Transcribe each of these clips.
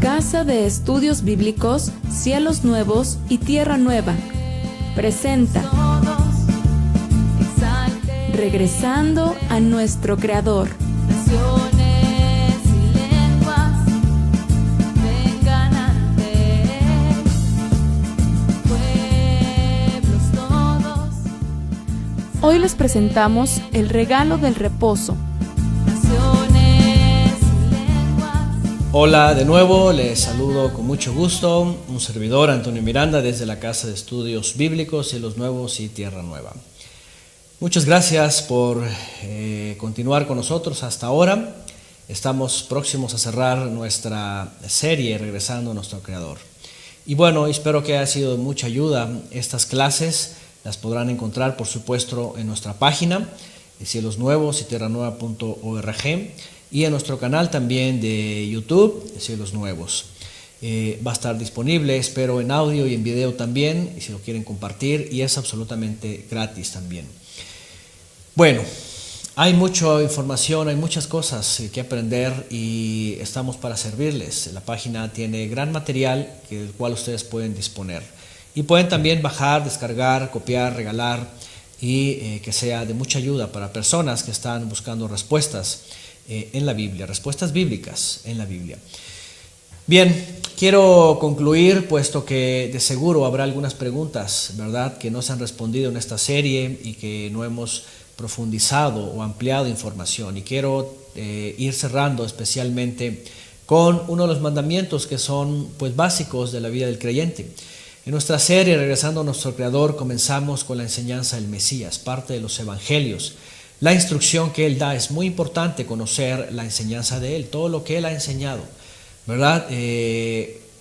Casa de Estudios Bíblicos, Cielos Nuevos y Tierra Nueva presenta Regresando a nuestro Creador. Naciones y lenguas vengan ante Él, pueblos todos. Hoy les presentamos el regalo del reposo. Naciones y lenguas. Hola de nuevo, les saludo con mucho gusto, un servidor Antonio Miranda desde la Casa de Estudios Bíblicos, Cielos Nuevos y Tierra Nueva. Muchas gracias por continuar con nosotros hasta ahora. Estamos próximos a cerrar nuestra serie Regresando a nuestro Creador. Y bueno, espero que haya sido de mucha ayuda. Estas clases las podrán encontrar, por supuesto, en nuestra página Cielos Nuevos y tierranueva.org y en nuestro canal también de YouTube, Cielos Nuevos. Va a estar disponible, espero, en audio y en video también, y si lo quieren compartir, y es absolutamente gratis también. Bueno, hay mucha información, hay muchas cosas que aprender y estamos para servirles. La página tiene gran material del cual ustedes pueden disponer. Y pueden también bajar, descargar, copiar, regalar y que sea de mucha ayuda para personas que están buscando respuestas en la Biblia, respuestas bíblicas en la Biblia. Bien, quiero concluir, puesto que de seguro habrá algunas preguntas, ¿verdad?, que no se han respondido en esta serie y que no hemos profundizado o ampliado información. Y quiero ir cerrando especialmente con uno de los mandamientos que son pues básicos de la vida del creyente. En nuestra serie Regresando a nuestro Creador comenzamos con la enseñanza del Mesías, parte de los evangelios. La instrucción que Él da, es muy importante conocer la enseñanza de Él, todo lo que Él ha enseñado, ¿verdad?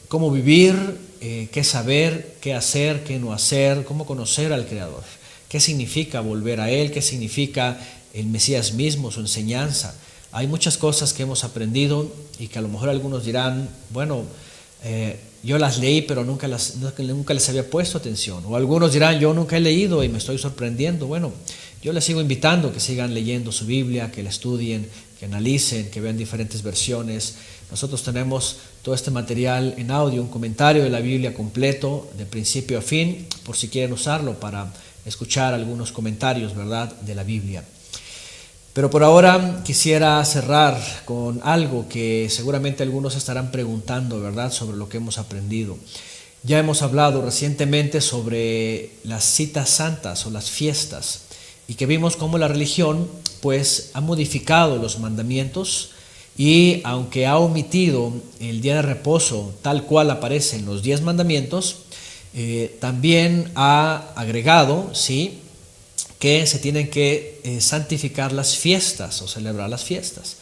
Cómo vivir, qué saber, qué hacer, qué no hacer, cómo conocer al Creador. ¿Qué significa volver a Él? ¿Qué significa el Mesías mismo, su enseñanza? Hay muchas cosas que hemos aprendido y que a lo mejor algunos dirán, bueno, yo las leí pero nunca les había puesto atención. O algunos dirán, yo nunca he leído y me estoy sorprendiendo. Bueno, yo les sigo invitando que sigan leyendo su Biblia, que la estudien, que analicen, que vean diferentes versiones. Nosotros tenemos todo este material en audio, un comentario de la Biblia completo, de principio a fin, por si quieren usarlo para escuchar algunos comentarios, ¿verdad?, de la Biblia. Pero por ahora quisiera cerrar con algo que seguramente algunos estarán preguntando, ¿verdad?, sobre lo que hemos aprendido. Ya hemos hablado recientemente sobre las citas santas o las fiestas y que vimos cómo la religión pues ha modificado los mandamientos y aunque ha omitido el día de reposo tal cual aparece en los 10 mandamientos, también ha agregado, ¿sí?, que se tienen que santificar las fiestas o celebrar las fiestas.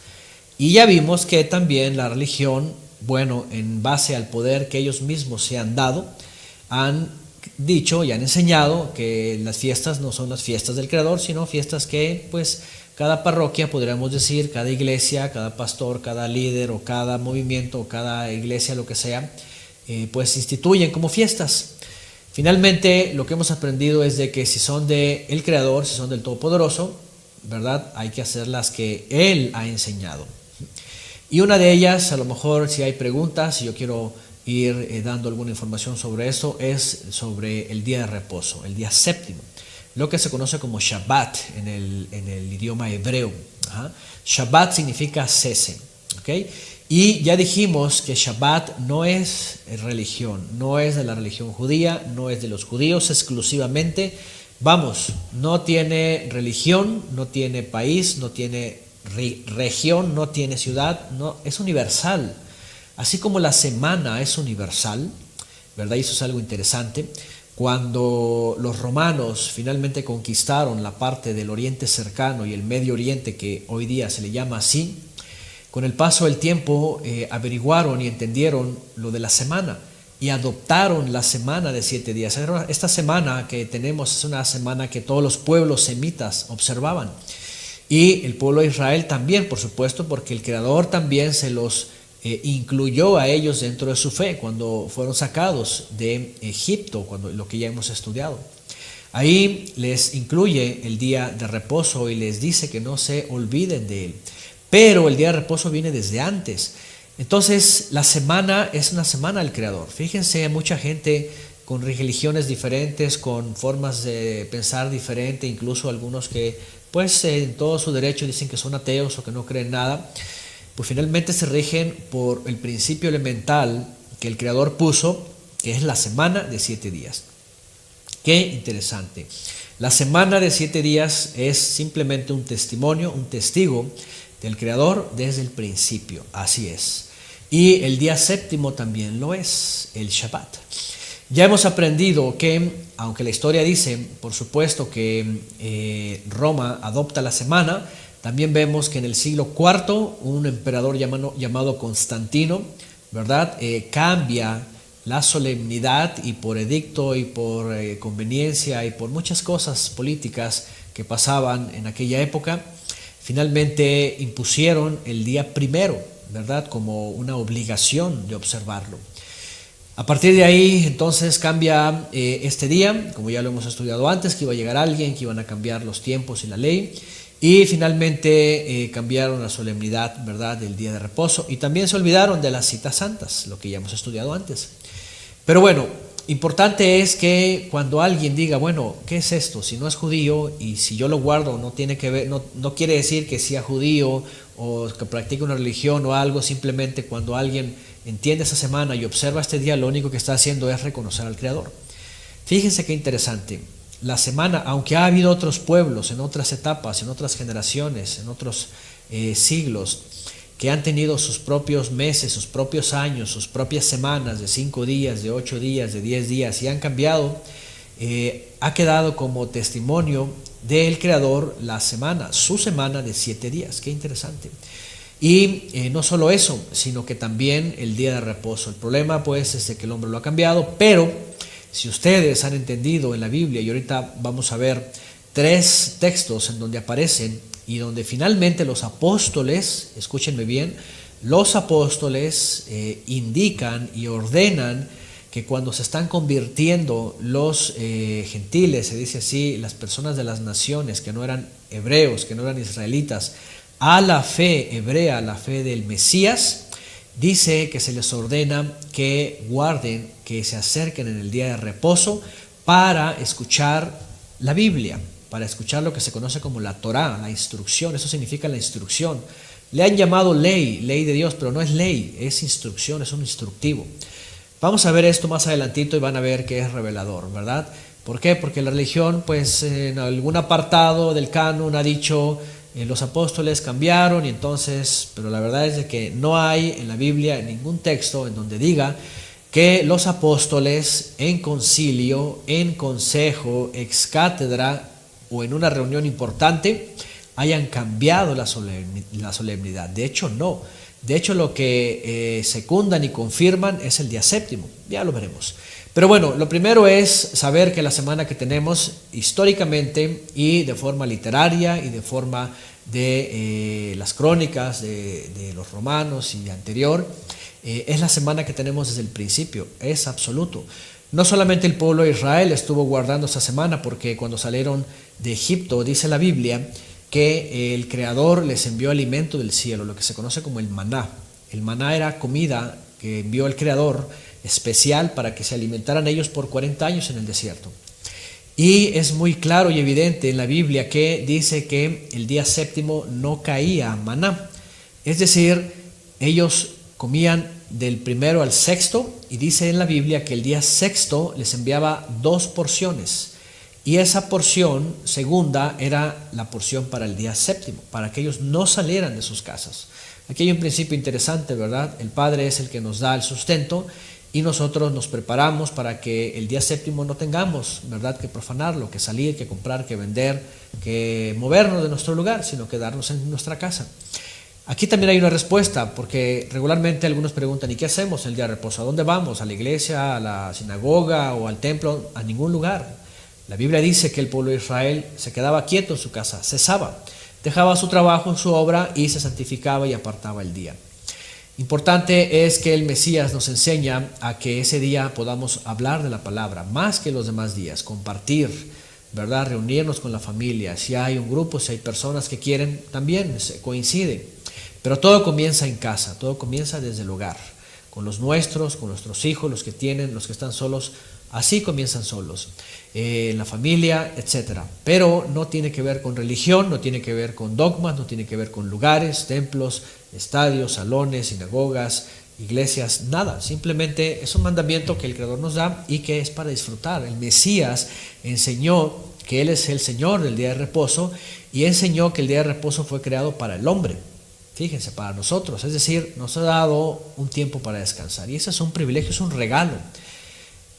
Y ya vimos que también la religión, bueno, en base al poder que ellos mismos se han dado, han dicho y han enseñado que las fiestas no son las fiestas del Creador, sino fiestas que, pues, cada parroquia, podríamos decir, cada iglesia, cada pastor, cada líder o cada movimiento o cada iglesia, lo que sea, pues instituyen como fiestas. Finalmente, lo que hemos aprendido es de que si son de el Creador, si son del Todopoderoso, ¿verdad?, hay que hacer las que Él ha enseñado. Y una de ellas, a lo mejor si hay preguntas, si yo quiero ir dando alguna información sobre eso, es sobre el día de reposo, el día séptimo, lo que se conoce como Shabbat en el idioma hebreo. Shabbat significa cese, ¿ok? Y ya dijimos que Shabbat no es religión, no es de la religión judía, no es de los judíos exclusivamente. Vamos, no tiene religión, no tiene país, no tiene región, no tiene ciudad, no, es universal. Así como la semana es universal, ¿verdad? Y eso es algo interesante. Cuando los romanos finalmente conquistaron la parte del Oriente Cercano y el Medio Oriente, que hoy día se le llama así, con el paso del tiempo averiguaron y entendieron lo de la semana y adoptaron la semana de 7 días. Esta semana que tenemos es una semana que todos los pueblos semitas observaban y el pueblo de Israel también, por supuesto, porque el Creador también se los incluyó a ellos dentro de su fe cuando fueron sacados de Egipto, cuando lo que ya hemos estudiado. Ahí les incluye el día de reposo y les dice que no se olviden de él. Pero el día de reposo viene desde antes. Entonces, la semana es una semana del Creador. Fíjense, mucha gente con religiones diferentes, con formas de pensar diferentes, incluso algunos que, pues, en todo su derecho dicen que son ateos o que no creen nada, pues finalmente se rigen por el principio elemental que el Creador puso, que es la semana de 7 días. Qué interesante. La semana de 7 días es simplemente un testimonio, un testigo del Creador desde el principio, así es. Y el día séptimo también lo es, el Shabbat. Ya hemos aprendido que, aunque la historia dice, por supuesto, que Roma adopta la semana, también vemos que en el siglo IV un emperador llamado Constantino, ¿verdad?, cambia la solemnidad, y por edicto y por conveniencia y por muchas cosas políticas que pasaban en aquella época, finalmente impusieron el día primero, ¿verdad?, como una obligación de observarlo. A partir de ahí, entonces, cambia este día, como ya lo hemos estudiado antes, que iba a llegar alguien, que iban a cambiar los tiempos y la ley, y finalmente cambiaron la solemnidad, ¿verdad?, del día de reposo, y también se olvidaron de las citas santas, lo que ya hemos estudiado antes. Pero bueno, importante es que cuando alguien diga, bueno, ¿qué es esto? Si no es judío y si yo lo guardo, no tiene que ver, no quiere decir que sea judío o que practique una religión o algo. Simplemente cuando alguien entiende esa semana y observa este día, lo único que está haciendo es reconocer al Creador. Fíjense qué interesante. La semana, aunque ha habido otros pueblos en otras etapas, en otras generaciones, en otros siglos, que han tenido sus propios meses, sus propios años, sus propias semanas de 5 días, de 8 días, de 10 días, y han cambiado, ha quedado como testimonio del Creador la semana, su semana de 7 días. Qué interesante. Y no solo eso, sino que también el día de reposo. El problema, pues, es de que el hombre lo ha cambiado, pero si ustedes han entendido en la Biblia, y ahorita vamos a ver 3 textos en donde aparecen y donde finalmente los apóstoles, escúchenme bien, los apóstoles indican y ordenan que cuando se están convirtiendo los gentiles, se dice así, las personas de las naciones que no eran hebreos, que no eran israelitas, a la fe hebrea, a la fe del Mesías, dice que se les ordena que guarden, que se acerquen en el día de reposo para escuchar la Biblia, para escuchar lo que se conoce como la Torá, la instrucción. Eso significa la instrucción. Le han llamado ley, ley de Dios, pero no es ley, es instrucción, es un instructivo. Vamos a ver esto más adelantito y van a ver que es revelador, ¿verdad? ¿Por qué? Porque la religión, pues en algún apartado del canon ha dicho, los apóstoles cambiaron y entonces, pero la verdad es de que no hay en la Biblia ningún texto en donde diga que los apóstoles en concilio, en consejo, ex cátedra o en una reunión importante hayan cambiado la solemnidad. De hecho, no. De hecho, lo que secundan y confirman es el día séptimo. Ya lo veremos. Pero bueno, lo primero es saber que la semana que tenemos históricamente y de forma literaria y de forma de las crónicas de los romanos y anterior, es la semana que tenemos desde el principio. Es absoluto. No solamente el pueblo de Israel estuvo guardando esa semana, porque cuando salieron de Egipto, dice la Biblia, que el Creador les envió alimento del cielo, lo que se conoce como el maná. El maná era comida que envió el Creador especial para que se alimentaran ellos por 40 años en el desierto. Y es muy claro y evidente en la Biblia que dice que el día séptimo no caía maná. Es decir, ellos comían del primero al sexto, y dice en la Biblia que el día sexto les enviaba 2 porciones. Y esa porción segunda era la porción para el día séptimo, para que ellos no salieran de sus casas. Aquí hay un principio interesante, ¿verdad? El Padre es el que nos da el sustento y nosotros nos preparamos para que el día séptimo no tengamos, ¿verdad?, que profanarlo, que salir, que comprar, que vender, que movernos de nuestro lugar, sino quedarnos en nuestra casa. Aquí también hay una respuesta, porque regularmente algunos preguntan, ¿y qué hacemos el día de reposo? ¿A dónde vamos? ¿A la iglesia, a la sinagoga o al templo? A ningún lugar. La Biblia dice que el pueblo de Israel se quedaba quieto en su casa, cesaba, dejaba su trabajo, su obra y se santificaba y apartaba el día. Importante es que el Mesías nos enseña a que ese día podamos hablar de la palabra más que los demás días, compartir, ¿verdad?, reunirnos con la familia. Si hay un grupo, si hay personas que quieren, también se coincide. Pero todo comienza en casa, todo comienza desde el hogar, con los nuestros, con nuestros hijos, los que tienen, los que están solos, así comienzan solos, en la familia, etc. Pero no tiene que ver con religión, no tiene que ver con dogmas, no tiene que ver con lugares, templos, estadios, salones, sinagogas, iglesias, nada. Simplemente es un mandamiento que el Creador nos da y que es para disfrutar. El Mesías enseñó que Él es el Señor del día de reposo y enseñó que el día de reposo fue creado para el hombre. Fíjense, para nosotros, es decir, nos ha dado un tiempo para descansar y ese es un privilegio, es un regalo.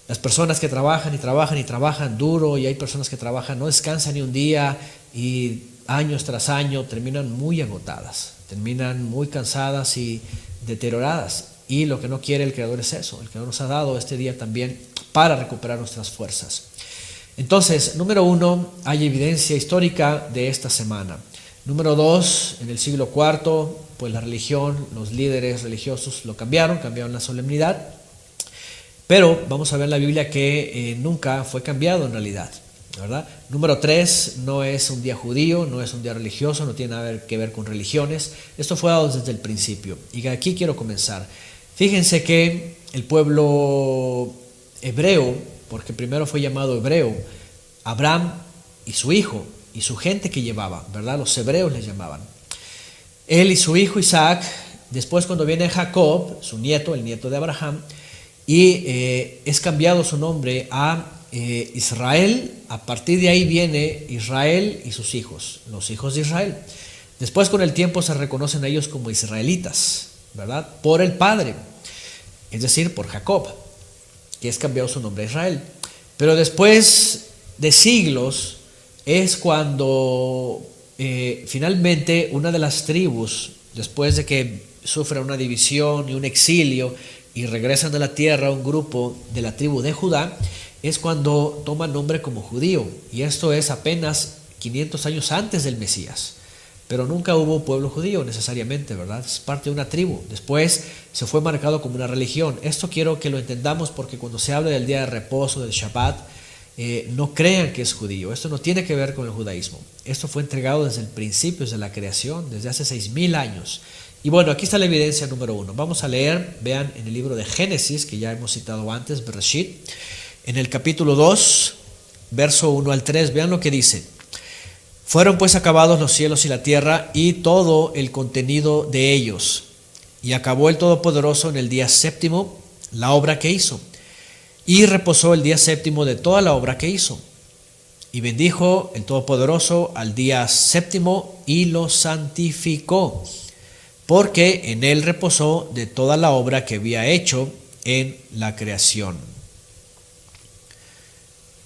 Las personas que trabajan y trabajan y trabajan duro, y hay personas que trabajan, no descansan ni un día y años tras año terminan muy agotadas, terminan muy cansadas y deterioradas. Y lo que no quiere el Creador es eso. El Creador nos ha dado este día también para recuperar nuestras fuerzas. Entonces, número 1, hay evidencia histórica de esta semana. Número 2, en el siglo IV, pues la religión, los líderes religiosos lo cambiaron la solemnidad. Pero vamos a ver en la Biblia que nunca fue cambiado en realidad, ¿verdad? Número 3, no es un día judío, no es un día religioso, no tiene nada que ver con religiones. Esto fue dado desde el principio. Y aquí quiero comenzar. Fíjense que el pueblo hebreo, porque primero fue llamado hebreo, Abraham y su hijo y su gente que llevaba, ¿verdad? Los hebreos les llamaban. Él y su hijo Isaac, después cuando viene Jacob, su nieto, el nieto de Abraham, y es cambiado su nombre a Israel. A partir de ahí viene Israel y sus hijos, los hijos de Israel. Después con el tiempo se reconocen a ellos como israelitas, ¿verdad? Por el padre, es decir, por Jacob, que es cambiado su nombre a Israel. Pero después de siglos es cuando finalmente una de las tribus, después de que sufre una división y un exilio y regresan a la tierra, un grupo de la tribu de Judá, es cuando toma nombre como judío. Y esto es apenas 500 años antes del Mesías. Pero nunca hubo pueblo judío necesariamente, ¿verdad? Es parte de una tribu. Después se fue marcado como una religión. Esto quiero que lo entendamos porque cuando se habla del día de reposo, del Shabbat, no crean que es judío. Esto no tiene que ver con el judaísmo. Esto fue entregado desde el principio, desde la creación, desde hace 6,000 años. Y bueno, aquí está la evidencia número 1. Vamos a leer, vean en el libro de Génesis, que ya hemos citado antes, Bereshit, en el capítulo 2, verso 1 al 3, vean lo que dice. Fueron pues acabados los cielos y la tierra y todo el contenido de ellos. Y acabó el Todopoderoso en el día séptimo la obra que hizo. Y reposó el día séptimo de toda la obra que hizo. Y bendijo el Todopoderoso al día séptimo y lo santificó, porque en él reposó de toda la obra que había hecho en la creación.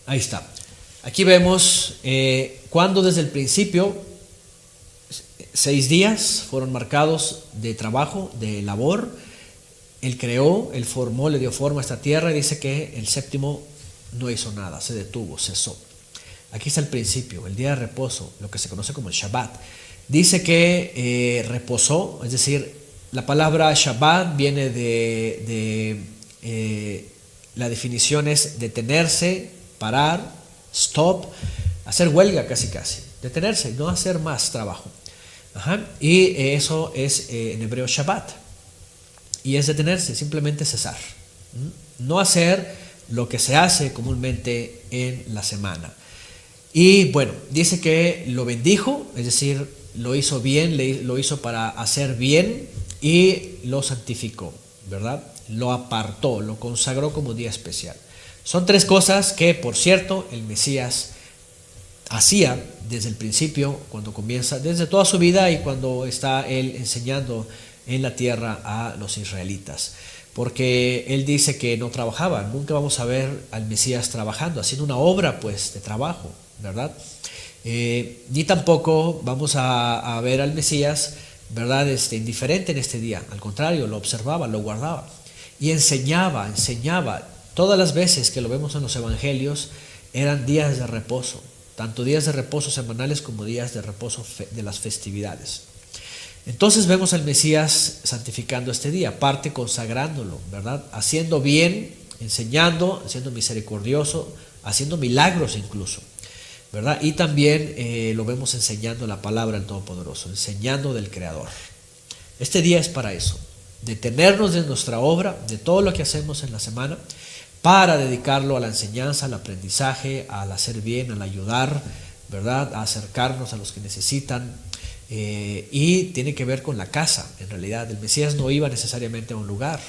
Ahí está. Aquí vemos cuando desde el principio 6 días fueron marcados de trabajo, de labor. Él creó, Él formó, le dio forma a esta tierra y dice que el séptimo no hizo nada, se detuvo, cesó. Aquí está el principio, el día de reposo, lo que se conoce como el Shabbat. Dice que reposó, es decir, la palabra Shabbat viene la definición es detenerse, parar, stop, hacer huelga casi, detenerse, no hacer más trabajo. Y eso es en hebreo Shabbat. Y es detenerse, simplemente cesar. No hacer lo que se hace comúnmente en la semana. Y bueno, dice que lo bendijo, es decir, lo hizo bien, lo hizo para hacer bien y lo santificó, ¿verdad? Lo apartó, lo consagró como día especial. Son 3 cosas que, por cierto, el Mesías hacía desde el principio, cuando comienza, desde toda su vida y cuando está él enseñando en la tierra a los israelitas. Porque él dice que no trabajaba, nunca vamos a ver al Mesías trabajando, haciendo una obra pues de trabajo, ¿verdad? Ni tampoco vamos a ver al Mesías, ¿verdad? Indiferente en este día, al contrario, lo observaba, lo guardaba y enseñaba. Todas las veces que lo vemos en los evangelios eran días de reposo, tanto días de reposo semanales como días de reposo de las festividades. Entonces vemos al Mesías santificando este día, aparte consagrándolo, ¿verdad? Haciendo bien, enseñando, siendo misericordioso, haciendo milagros incluso, ¿verdad? Y también lo vemos enseñando la palabra del Todopoderoso, enseñando del Creador. Este día es para eso, detenernos de nuestra obra, de todo lo que hacemos en la semana, para dedicarlo a la enseñanza, al aprendizaje, al hacer bien, al ayudar, ¿verdad? A acercarnos a los que necesitan. Y tiene que ver con la casa, en realidad. El Mesías no iba necesariamente a un lugar.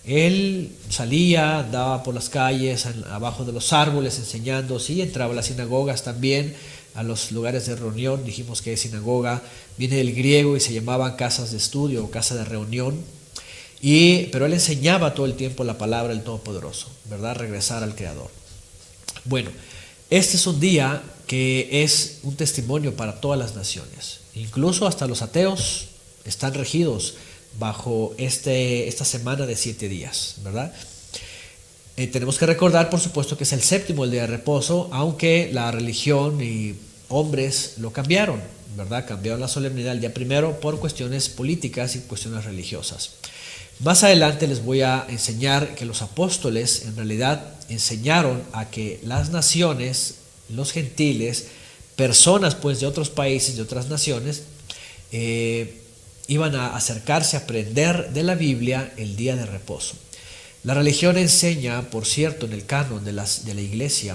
Él salía, andaba por las calles, abajo de los árboles enseñando, sí, entraba a las sinagogas también, a los lugares de reunión. Dijimos que sinagoga viene del griego y se llamaban casas de estudio o casa de reunión. Pero él enseñaba todo el tiempo la palabra del Todopoderoso, ¿verdad? Regresar al Creador. Bueno, este es un día que es un testimonio para todas las naciones. Incluso hasta los ateos están regidos bajo esta semana de 7 días, ¿verdad? Tenemos que recordar, por supuesto, que es el séptimo, el día de reposo, aunque la religión y hombres lo cambiaron, ¿verdad? Cambiaron la solemnidad el día primero por cuestiones políticas y cuestiones religiosas. Más adelante les voy a enseñar que los apóstoles en realidad enseñaron a que las naciones, los gentiles, personas pues de otros países, de otras naciones, iban a acercarse a aprender de la Biblia el día de reposo. La religión enseña, por cierto, en el canon de la iglesia,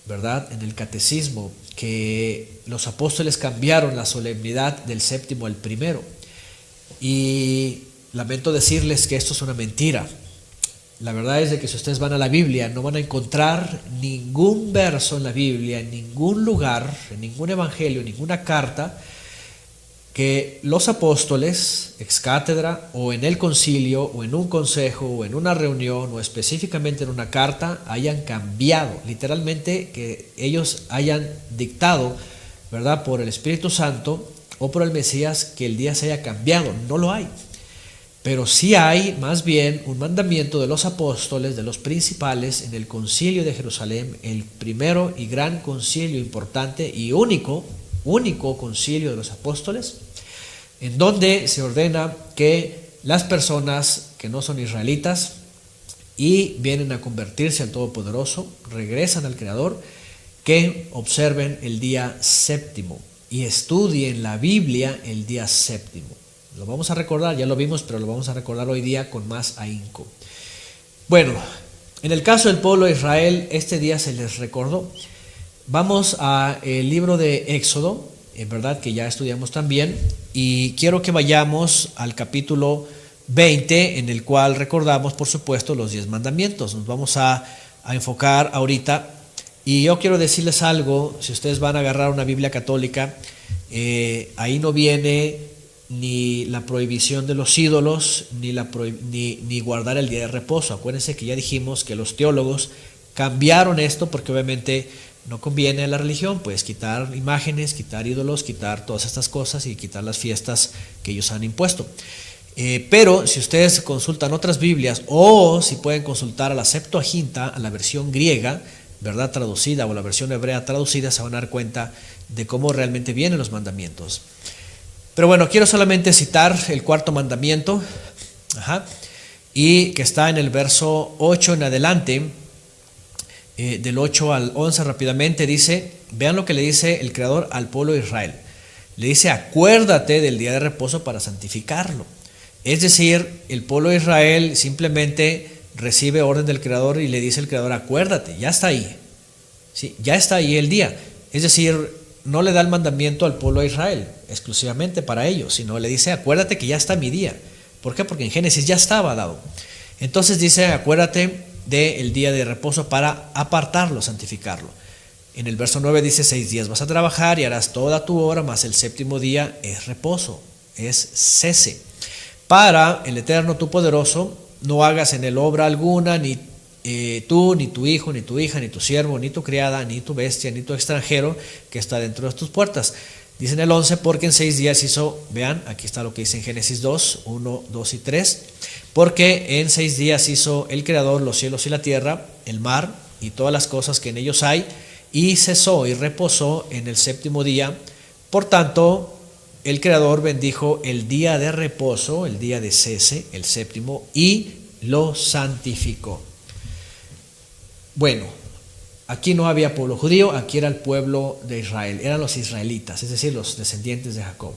¿verdad? En el catecismo, que los apóstoles cambiaron la solemnidad del séptimo al primero. Y lamento decirles que esto es una mentira. La verdad es de que si ustedes van a la Biblia no van a encontrar ningún verso en la Biblia, en ningún lugar, en ningún evangelio, en ninguna carta, que los apóstoles, ex cátedra, o en el concilio, o en un consejo, o en una reunión, o específicamente en una carta, hayan cambiado, literalmente que ellos hayan dictado, ¿verdad?, por el Espíritu Santo o por el Mesías, que el día se haya cambiado. No lo hay. Pero sí hay más bien un mandamiento de los apóstoles, de los principales, en el concilio de Jerusalén, el primero y gran concilio importante y único concilio de los apóstoles, en donde se ordena que las personas que no son israelitas y vienen a convertirse al Todopoderoso, regresan al Creador, que observen el día séptimo y estudien la Biblia el día séptimo. Lo vamos a recordar, ya lo vimos, pero lo vamos a recordar hoy día con más ahínco. Bueno, en el caso del pueblo de Israel, este día se les recordó. Vamos al libro de Éxodo, en verdad que ya estudiamos también, y quiero que vayamos al capítulo 20, en el cual recordamos, por supuesto, los 10 mandamientos. Nos vamos a enfocar ahorita, y yo quiero decirles algo. Si ustedes van a agarrar una Biblia católica, ahí no viene ni la prohibición de los ídolos, ni guardar el día de reposo. Acuérdense que ya dijimos que los teólogos cambiaron esto porque obviamente no conviene a la religión, pues quitar imágenes, quitar ídolos, quitar todas estas cosas y quitar las fiestas que ellos han impuesto. Pero si ustedes consultan otras Biblias, o si pueden consultar a la Septuaginta, a la versión griega, ¿verdad?, traducida, o la versión hebrea traducida, se van a dar cuenta de cómo realmente vienen los mandamientos. Pero bueno, quiero solamente citar el cuarto mandamiento, y que está en el verso 8 en adelante, del 8 al 11 rápidamente. Dice, vean lo que le dice el Creador al pueblo de Israel. Le dice, acuérdate del día de reposo para santificarlo. Es decir, el pueblo de Israel simplemente recibe orden del Creador y le dice el Creador, acuérdate, ya está ahí. ¿Sí? Ya está ahí el día. Es decir, no le da el mandamiento al pueblo de Israel exclusivamente para ellos, sino le dice, acuérdate que ya está mi día. ¿Por qué? Porque en Génesis ya estaba dado. Entonces dice, acuérdate del día de reposo para apartarlo, santificarlo. En el verso 9 dice, 6 días vas a trabajar y harás toda tu obra, mas el séptimo día es reposo, es cese. Para el Eterno, tu poderoso, no hagas en él obra alguna, ni tú, ni tu hijo, ni tu hija, ni tu siervo, ni tu criada, ni tu bestia, ni tu extranjero que está dentro de tus puertas. Dice en el 11, porque en 6 días hizo, vean, aquí está lo que dice en Génesis 2, 1, 2 y 3, porque en 6 días hizo el Creador los cielos y la tierra, el mar y todas las cosas que en ellos hay, y cesó y reposó en el séptimo día. Por tanto, el Creador bendijo el día de reposo, el día de cese, el séptimo, y lo santificó. Bueno, aquí no había pueblo judío, aquí era el pueblo de Israel, eran los israelitas, es decir, los descendientes de Jacob.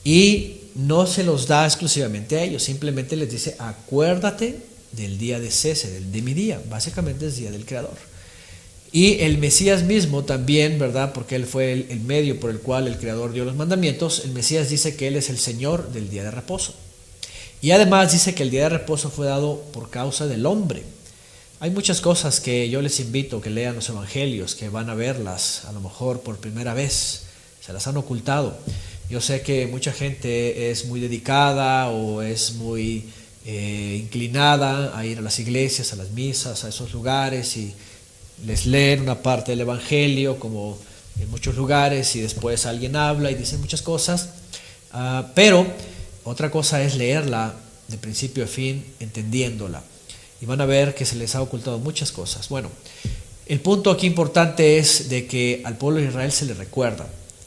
y no se los da exclusivamente a ellos, simplemente les dice: acuérdate del día de cese, de mi día. Básicamente es día del Creador. Y el Mesías mismo también, ¿verdad? Porque él fue el medio por el cual el Creador dio los mandamientos. El Mesías dice que él es el Señor del día de reposo. Y además dice que el día de reposo fue dado por causa del hombre. Hay muchas cosas que yo les invito que lean los evangelios, que van a verlas a lo mejor por primera vez, se las han ocultado. Yo sé que mucha gente es muy dedicada o es muy inclinada a ir a las iglesias, a las misas, a esos lugares, y les leen una parte del evangelio como en muchos lugares, y después alguien habla y dice muchas cosas, pero otra cosa es leerla de principio a fin, entendiéndola, y van a ver que se les ha ocultado muchas cosas. Bueno, el punto aquí importante es de que al pueblo de Israel se le recuerda: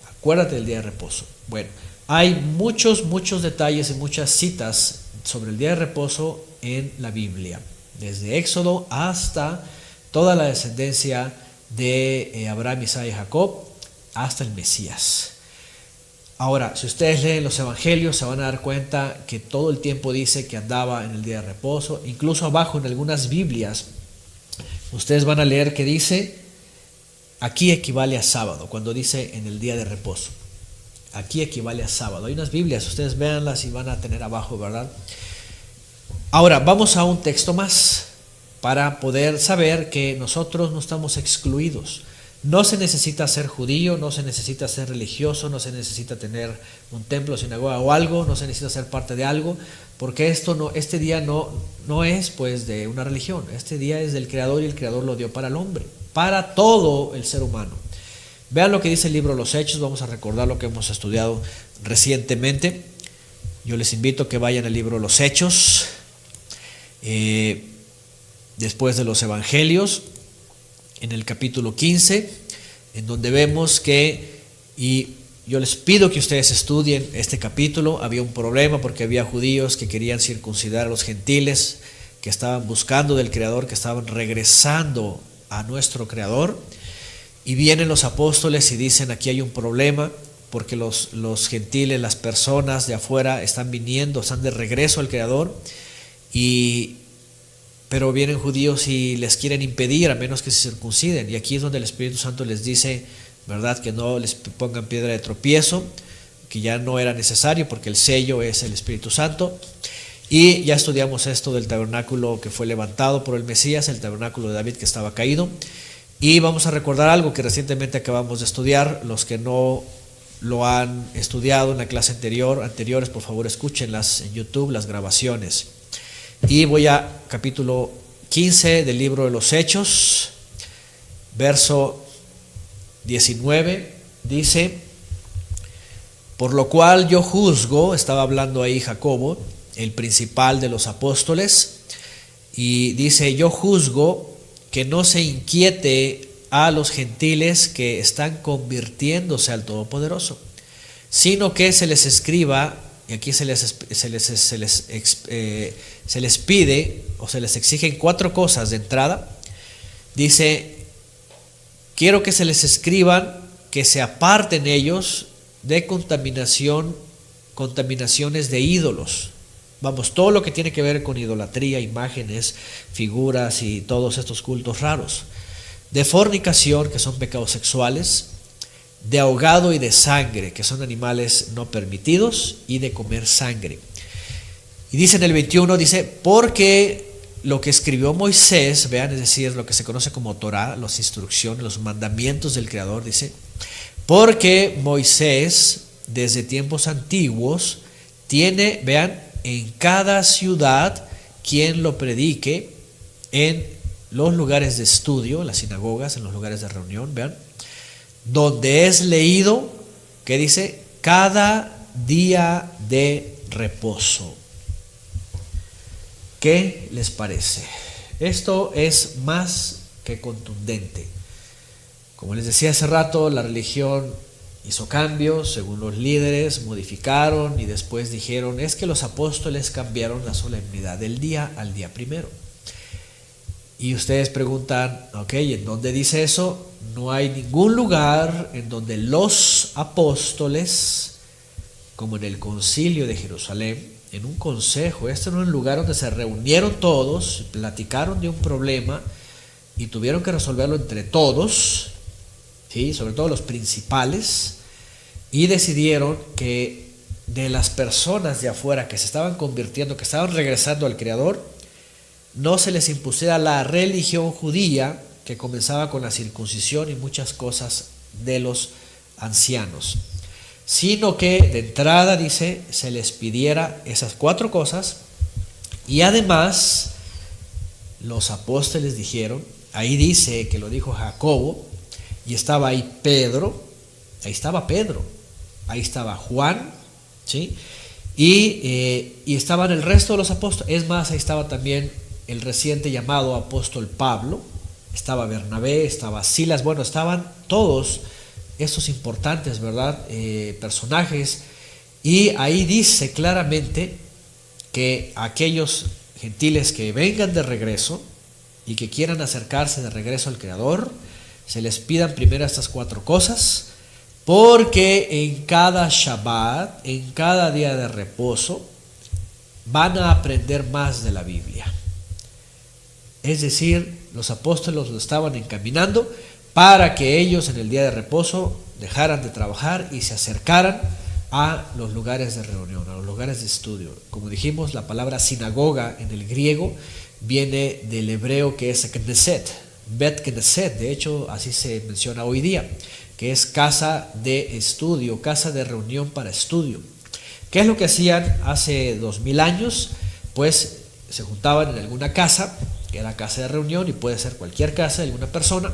acuérdate del día de reposo. Bueno, hay muchos detalles y muchas citas sobre el día de reposo en la Biblia, desde Éxodo hasta toda la descendencia de Abraham, Isaac y Jacob, hasta el Mesías. Ahora, si ustedes leen los evangelios, se van a dar cuenta que todo el tiempo dice que andaba en el día de reposo. Incluso abajo en algunas Biblias, ustedes van a leer que dice: aquí equivale a sábado, cuando dice en el día de reposo. Aquí equivale a sábado. Hay unas Biblias, ustedes véanlas y van a tener abajo, ¿verdad? Ahora, vamos a un texto más para poder saber que nosotros no estamos excluidos. No se necesita ser judío, no se necesita ser religioso, no se necesita tener un templo, sinagoga o algo, no se necesita ser parte de algo, porque este día no es pues de una religión. Este día es del Creador, y el Creador lo dio para el hombre, para todo el ser humano. Vean lo que dice el libro de los Hechos. Vamos a recordar lo que hemos estudiado recientemente. Yo les invito a que vayan al libro de los Hechos, después de los evangelios, en el capítulo 15, en donde vemos que, y yo les pido que ustedes estudien este capítulo. Había un problema porque había judíos que querían circuncidar a los gentiles, que estaban buscando del Creador, que estaban regresando a nuestro Creador, y vienen los apóstoles y dicen: aquí hay un problema porque los gentiles, las personas de afuera están viniendo, están de regreso al Creador, pero vienen judíos y les quieren impedir a menos que se circunciden. Y aquí es donde el Espíritu Santo les dice, ¿verdad?, que no les pongan piedra de tropiezo, que ya no era necesario porque el sello es el Espíritu Santo. Y ya estudiamos esto del tabernáculo que fue levantado por el Mesías, el tabernáculo de David que estaba caído. Y vamos a recordar algo que recientemente acabamos de estudiar. Los que no lo han estudiado en la clase anteriores, por favor escúchenlas en YouTube, las grabaciones. Y voy a capítulo 15 del libro de los Hechos, verso 19, dice: por lo cual yo juzgo, estaba hablando ahí Jacobo, el principal de los apóstoles, y dice: yo juzgo que no se inquiete a los gentiles que están convirtiéndose al Todopoderoso, sino que se les escriba. Y aquí se les pide o se les exigen 4 cosas de entrada. Dice: quiero que se les escriban que se aparten ellos de contaminaciones de ídolos. Vamos, todo lo que tiene que ver con idolatría, imágenes, figuras y todos estos cultos raros. De fornicación, que son pecados sexuales. De ahogado y de sangre, que son animales no permitidos, y de comer sangre. Y dice en el 21, dice: porque lo que escribió Moisés, vean, es decir, lo que se conoce como Torah, las instrucciones, los mandamientos del Creador, dice: porque Moisés desde tiempos antiguos tiene, vean, en cada ciudad quien lo predique, en los lugares de estudio, en las sinagogas, en los lugares de reunión, vean, donde es leído, que dice, cada día de reposo. ¿Qué les parece? Esto es más que contundente. Como les decía hace rato, la religión hizo cambios, según los líderes, modificaron y después dijeron: es que los apóstoles cambiaron la solemnidad del día al día primero. Y ustedes preguntan: ok, ¿en dónde dice eso? No hay ningún lugar en donde los apóstoles como en el concilio de Jerusalén, en un consejo. Este era un lugar donde se reunieron todos, platicaron de un problema y tuvieron que resolverlo entre todos, ¿sí? Sobre todo los principales, y decidieron que de las personas de afuera que se estaban convirtiendo, que estaban regresando al Creador, no se les impusiera la religión judía que comenzaba con la circuncisión y muchas cosas de los ancianos, sino que de entrada, dice, se les pidiera esas 4 cosas. Y además los apóstoles dijeron, ahí dice que lo dijo Jacobo, y estaba ahí Pedro, ahí estaba Juan, ¿sí? Y estaban el resto de los apóstoles. Es más, ahí estaba también el reciente llamado apóstol Pablo, estaba Bernabé, estaba Silas, bueno, estaban todos estos importantes, ¿verdad? Personajes. Y ahí dice claramente que aquellos gentiles que vengan de regreso y que quieran acercarse de regreso al Creador, se les pidan primero estas 4 cosas, porque en cada Shabbat, en cada día de reposo, van a aprender más de la Biblia. Es decir, los apóstoles lo estaban encaminando para que ellos en el día de reposo dejaran de trabajar y se acercaran a los lugares de reunión, a los lugares de estudio. Como dijimos, la palabra sinagoga en el griego viene del hebreo que es Knesset, Bet Knesset, de hecho así se menciona hoy día, que es casa de estudio, casa de reunión para estudio. ¿Qué es lo que hacían hace 2000 años? Pues se juntaban en alguna casa, que era casa de reunión, y puede ser cualquier casa de alguna persona,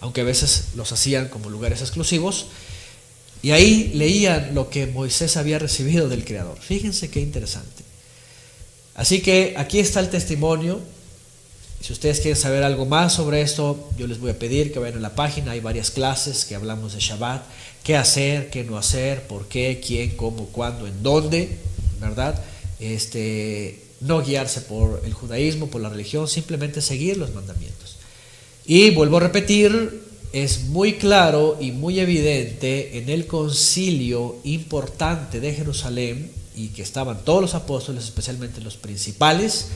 aunque a veces los hacían como lugares exclusivos, y ahí leían lo que Moisés había recibido del Creador. Fíjense qué interesante. Así que aquí está el testimonio. Si ustedes quieren saber algo más sobre esto, yo les voy a pedir que vayan a la página. Hay varias clases que hablamos de Shabbat, qué hacer, qué no hacer, por qué, quién, cómo, cuándo, en dónde, ¿verdad? No guiarse por el judaísmo, por la religión, simplemente seguir los mandamientos. Y vuelvo a repetir, es muy claro y muy evidente en el concilio importante de Jerusalén, y que estaban todos los apóstoles, especialmente los principales.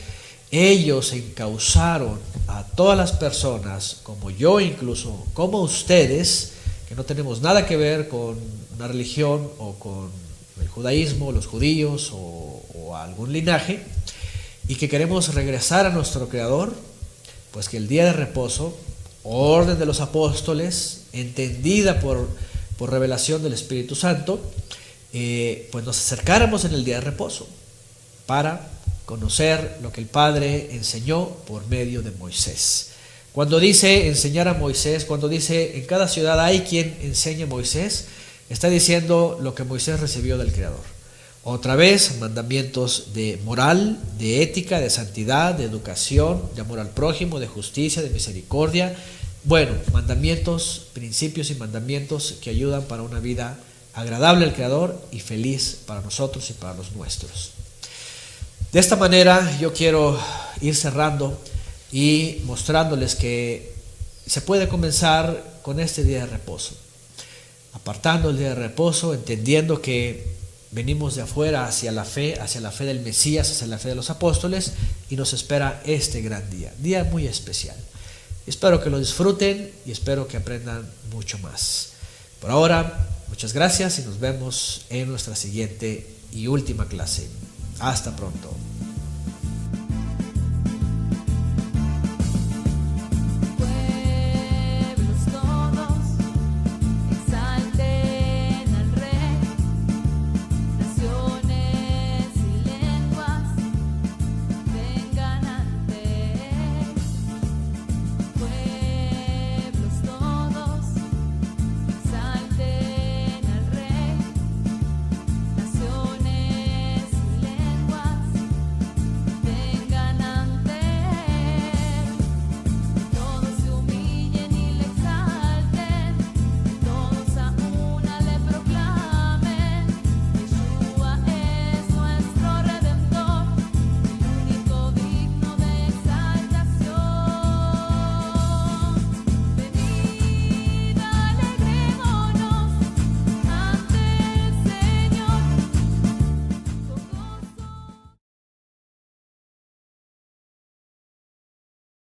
Ellos encausaron a todas las personas, como yo incluso, como ustedes, que no tenemos nada que ver con una religión o con el judaísmo, los judíos o algún linaje, y que queremos regresar a nuestro Creador, pues que el día de reposo, orden de los apóstoles, entendida por revelación del Espíritu Santo, pues nos acercáramos en el día de reposo para conocer lo que el Padre enseñó por medio de Moisés. Cuando dice enseñar a Moisés, cuando dice en cada ciudad hay quien enseñe a Moisés, está diciendo lo que Moisés recibió del Creador. Otra vez, mandamientos de moral, de ética, de santidad, de educación, de amor al prójimo, de justicia, de misericordia. Bueno, mandamientos, principios y mandamientos que ayudan para una vida agradable al Creador y feliz para nosotros y para los nuestros. De esta manera yo quiero ir cerrando y mostrándoles que se puede comenzar con este día de reposo, apartando el día de reposo, entendiendo que venimos de afuera hacia la fe del Mesías, hacia la fe de los apóstoles, y nos espera este gran día muy especial. Espero que lo disfruten y espero que aprendan mucho más. Por ahora, muchas gracias y nos vemos en nuestra siguiente y última clase. Hasta pronto.